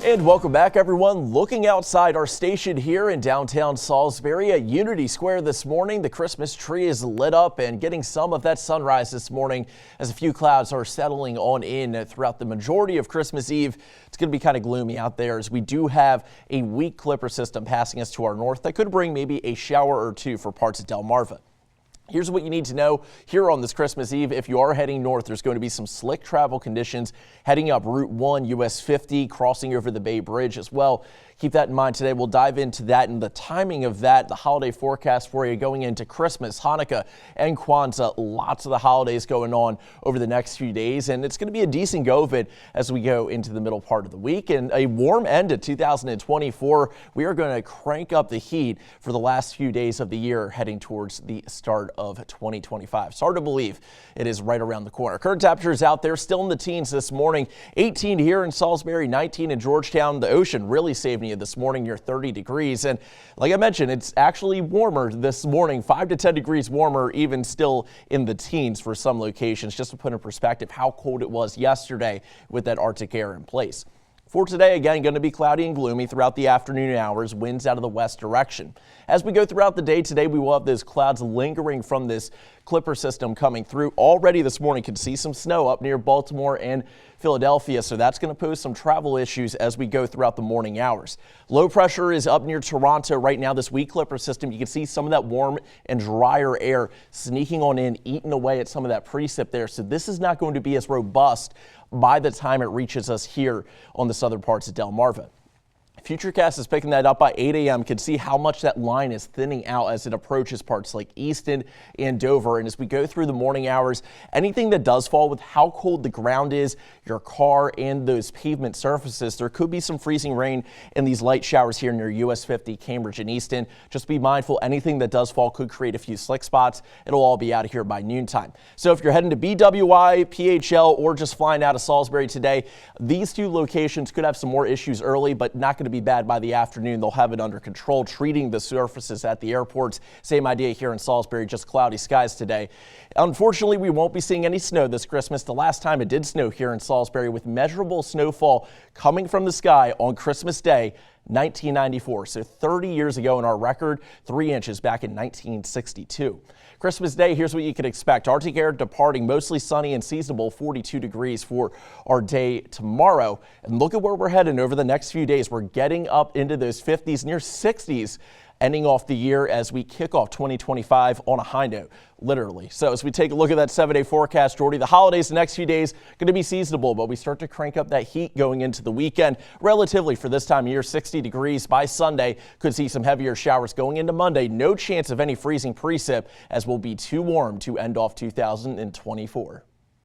And welcome back, everyone. Looking outside our station here in downtown Salisbury at Unity Square this morning, the Christmas tree is lit up and getting some of that sunrise this morning as a few clouds are settling on in throughout the majority of Christmas Eve. It's going to be kind of gloomy out there as we do have a weak Clipper system passing us to our north that could bring maybe a shower or two for parts of Delmarva. Here's what you need to know here on this Christmas Eve. If you are heading north, there's going to be some slick travel conditions heading up Route 1, US 50, crossing over the Bay Bridge as well. Keep that in mind today. We'll dive into that and the timing of that, the holiday forecast for you going into Christmas, Hanukkah, and Kwanzaa. Lots of the holidays going on over the next few days, and it's going to be a decent go of it as we go into the middle part of the week. And a warm end to 2024. We are going to crank up the heat for the last few days of the year heading towards the start of 2025. It's hard to believe it is right around the corner. Current temperatures out there still in the teens this morning. 18 here in Salisbury, 19 in Georgetown. The ocean really saved me this morning near 30 degrees. And like I mentioned, it's actually warmer this morning, 5 to 10 degrees warmer, even still in the teens for some locations, just to put in perspective how cold it was yesterday with that Arctic air in place. For today, again, going to be cloudy and gloomy throughout the afternoon hours, winds out of the west direction. As we go throughout the day today, we will have those clouds lingering from this Clipper system coming through. Already this morning, can see some snow up near Baltimore and Philadelphia, so that's going to pose some travel issues as we go throughout the morning hours. Low pressure is up near Toronto right now. This weak Clipper system, you can see some of that warm and drier air sneaking on in, eating away at some of that precip there, so this is not going to be as robust by the time it reaches us here on the southern parts of Delmarva. Futurecast is picking that up by 8 a.m. Can see how much that line is thinning out as it approaches parts like Easton and Dover. And as we go through the morning hours, anything that does fall with how cold the ground is, your car and those pavement surfaces, there could be some freezing rain and these light showers here near US 50, Cambridge and Easton. Just be mindful, anything that does fall could create a few slick spots. It'll all be out of here by noontime. So if you're heading to BWI, PHL, or just flying out of Salisbury today, these two locations could have some more issues early, but not going to be bad by the afternoon. They'll have it under control, treating the surfaces at the airports. Same idea here in Salisbury, just cloudy skies today. Unfortunately, we won't be seeing any snow this Christmas. The last time it did snow here in Salisbury with measurable snowfall coming from the sky on Christmas Day, 1994. So 30 years ago, in our record, 3 inches back in 1962. Christmas Day, here's what you can expect. Arctic air departing, mostly sunny and seasonable, 42 degrees for our day tomorrow. And look at where we're heading over the next few days. We're getting up into those 50s, near 60s, ending off the year as we kick off 2025 on a high note, literally. So as we take a look at that 7-day forecast, Jordy, the holidays the next few days going to be seasonable, but we start to crank up that heat going into the weekend. Relatively for this time of year, 60 degrees by Sunday. Could see some heavier showers going into Monday. No chance of any freezing precip as we'll be too warm to end off 2024.